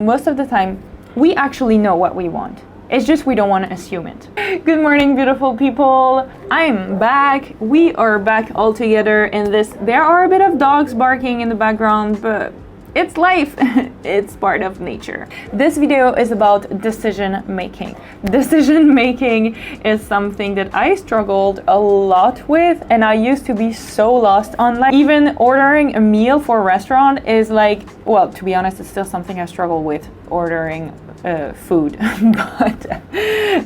most of the time, we actually know what we want. It's just we don't want to assume it. Good morning, beautiful people. I'm back. We are back all together in this. There are a bit of dogs barking in the background, but it's life. It's part of nature. This video is about decision making. Decision making is something that I struggled a lot with, and I used to be so lost online. Even ordering a meal for a restaurant is like, well, to be honest, it's still something I struggle with, ordering food. But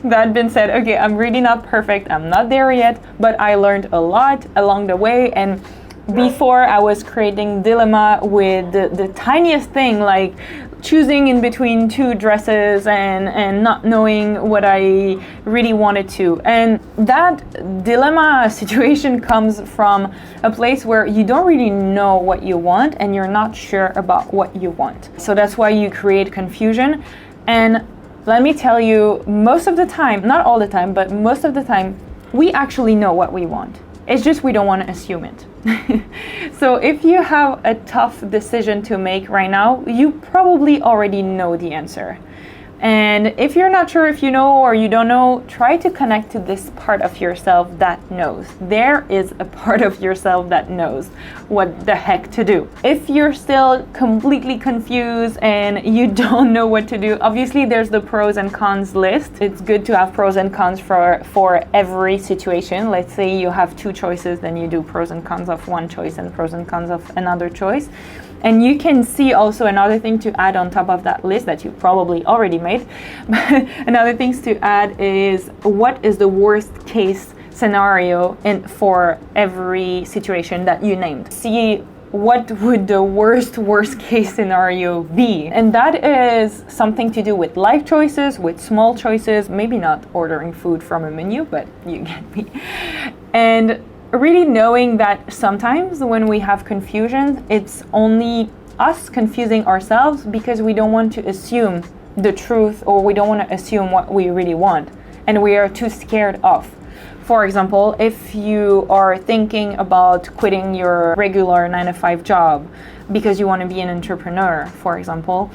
that being said, okay, I'm really not perfect. I'm not there yet, but I learned a lot along the way. And before, I was creating dilemma with the tiniest thing, like choosing in between two dresses and not knowing what I really wanted to. And that dilemma situation comes from a place where you don't really know what you want and you're not sure about what you want. So that's why you create confusion. And let me tell you, most of the time, not all the time, but most of the time, we actually know what we want. It's just we don't want to assume it. So if you have a tough decision to make right now, you probably already know the answer. And if you're not sure if you know or you don't know, try to connect to this part of yourself that knows. There is a part of yourself that knows what the heck to do. If you're still completely confused and you don't know what to do, obviously there's the pros and cons list. It's good to have pros and cons for every situation. Let's say you have two choices, then you do pros and cons of one choice and pros and cons of another choice. And you can see also another thing to add on top of that list that you probably already made. Another things to add is what is the worst case scenario for every situation that you named. See what would the worst case scenario be. And that is something to do with life choices, with small choices, maybe not ordering food from a menu, but you get me. And really knowing that sometimes when we have confusion, it's only us confusing ourselves because we don't want to assume the truth, or we don't want to assume what we really want, and we are too scared of. For example, if you are thinking about quitting your regular 9-to-5 job because you want to be an entrepreneur, for example,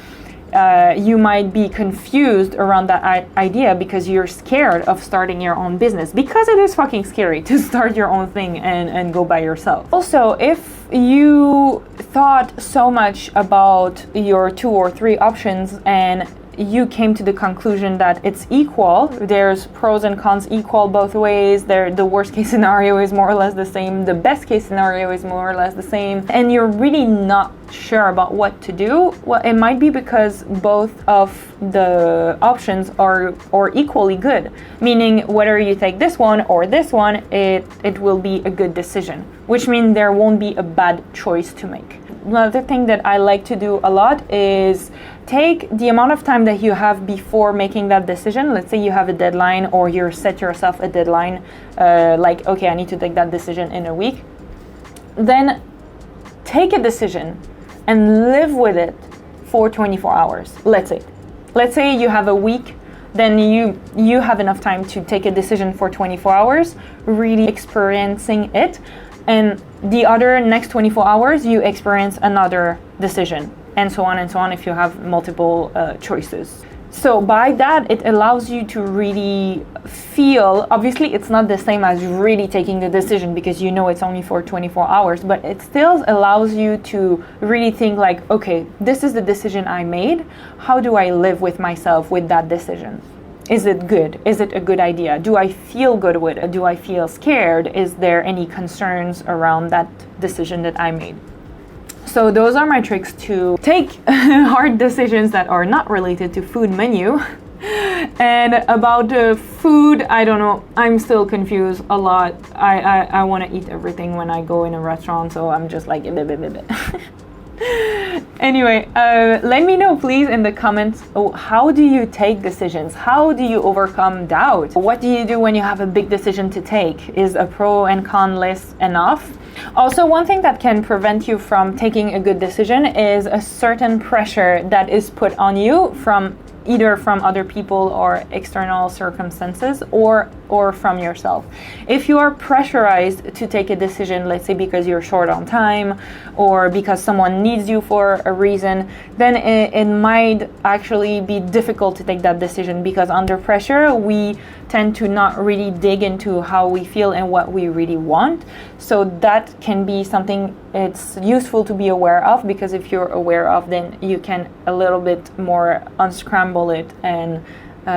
you might be confused around that idea because you're scared of starting your own business, because it is fucking scary to start your own thing and go by yourself. Also, if you thought so much about your 2 or 3 options and you came to the conclusion that it's equal, there's pros and cons equal both ways, the worst case scenario is more or less the same, the best case scenario is more or less the same, and you're really not sure about what to do, well, it might be because both of the options are equally good, meaning whether you take this one or this one, it will be a good decision, which means there won't be a bad choice to make. Another thing that I like to do a lot is take the amount of time that you have before making that decision. Let's say you have a deadline, or you set yourself a deadline, like, okay, I need to take that decision in a week. Then take a decision and live with it for 24 hours. Let's say you have a week, then you have enough time to take a decision for 24 hours, really experiencing it. And the other next 24 hours, you experience another decision, and so on if you have multiple choices. So by that, it allows you to really feel, obviously it's not the same as really taking the decision because you know it's only for 24 hours, but it still allows you to really think like, okay, this is the decision I made. How do I live with myself with that decision? Is it good? Is it a good idea? Do I feel good with it? Do I feel scared? Is there any concerns around that decision that I made? So those are my tricks to take hard decisions that are not related to food menu. And about the food, I don't know. I'm still confused a lot. I want to eat everything when I go in a restaurant, so I'm just like, Anyway, let me know please in the comments, how do you take decisions? How do you overcome doubt? What do you do when you have a big decision to take? Is a pro and con list enough? Also, one thing that can prevent you from taking a good decision is a certain pressure that is put on you from either from other people or external circumstances or from yourself. If you are pressurized to take a decision, let's say because you're short on time or because someone needs you for a reason, then it might actually be difficult to take that decision, because under pressure we tend to not really dig into how we feel and what we really want. So that can be something it's useful to be aware of, because if you're aware of, then you can a little bit more unscramble it and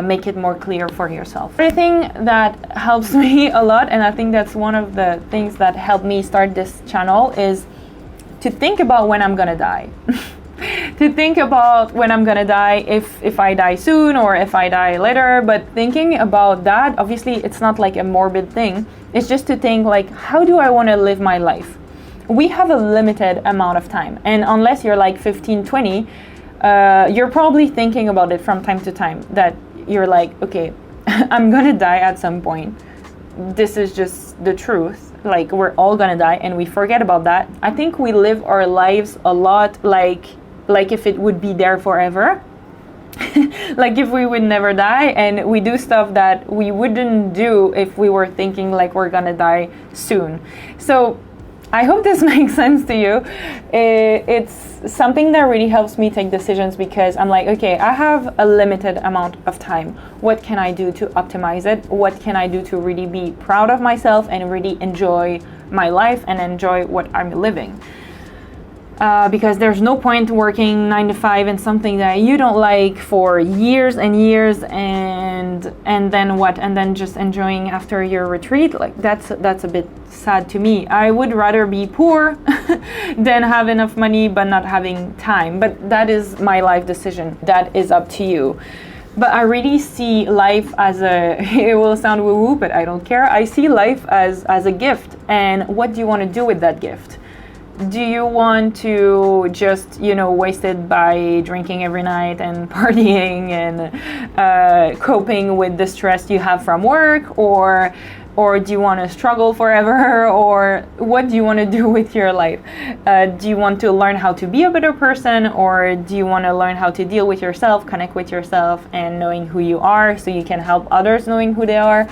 make it more clear for yourself. Another thing that helps me a lot, and I think that's one of the things that helped me start this channel, is to think about when I'm gonna die. To think about when I'm gonna die, if I die soon or if I die later. But thinking about that, obviously it's not like a morbid thing. It's just to think like, how do I want to live my life? We have a limited amount of time, and unless you're like 15, 20, you're probably thinking about it from time to time, that you're like, okay, I'm gonna die at some point. This is just the truth. Like, we're all gonna die, and we forget about that. I think we live our lives a lot like if it would be there forever. Like if we would never die, and we do stuff that we wouldn't do if we were thinking like we're gonna die soon. So I hope this makes sense to you. It's something that really helps me take decisions, because I'm like, okay, I have a limited amount of time. What can I do to optimize it? What can I do to really be proud of myself and really enjoy my life and enjoy what I'm living? Because there's no point working 9 to 5 in something that you don't like for years and years, and then what? And then just enjoying after your retreat. Like that's a bit sad to me. I would rather be poor than have enough money but not having time. But that is my life decision. That is up to you. But I really see life as it will sound woo-woo, but I don't care. I see life as a gift. And what do you want to do with that gift? Do you want to just, waste it by drinking every night and partying and coping with the stress you have from work? Or do you want to struggle forever? Or what do you want to do with your life? Do you want to learn how to be a better person? Or do you want to learn how to deal with yourself, connect with yourself, and knowing who you are so you can help others knowing who they are?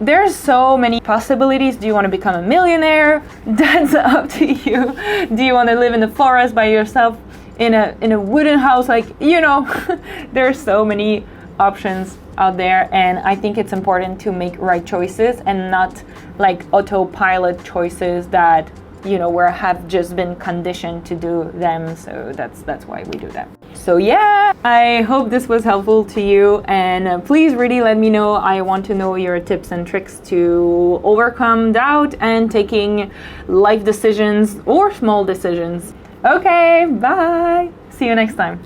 There's so many possibilities. Do you want to become a millionaire? That's up to you. Do you want to live in the forest by yourself in a wooden house? There's so many options out there, and I think it's important to make right choices and not like autopilot choices that where I have just been conditioned to do them. So that's why we do that. So yeah, I hope this was helpful to you, and please really let me know. I want to know your tips and tricks to overcome doubt and taking life decisions or small decisions. Okay, bye. See you next time.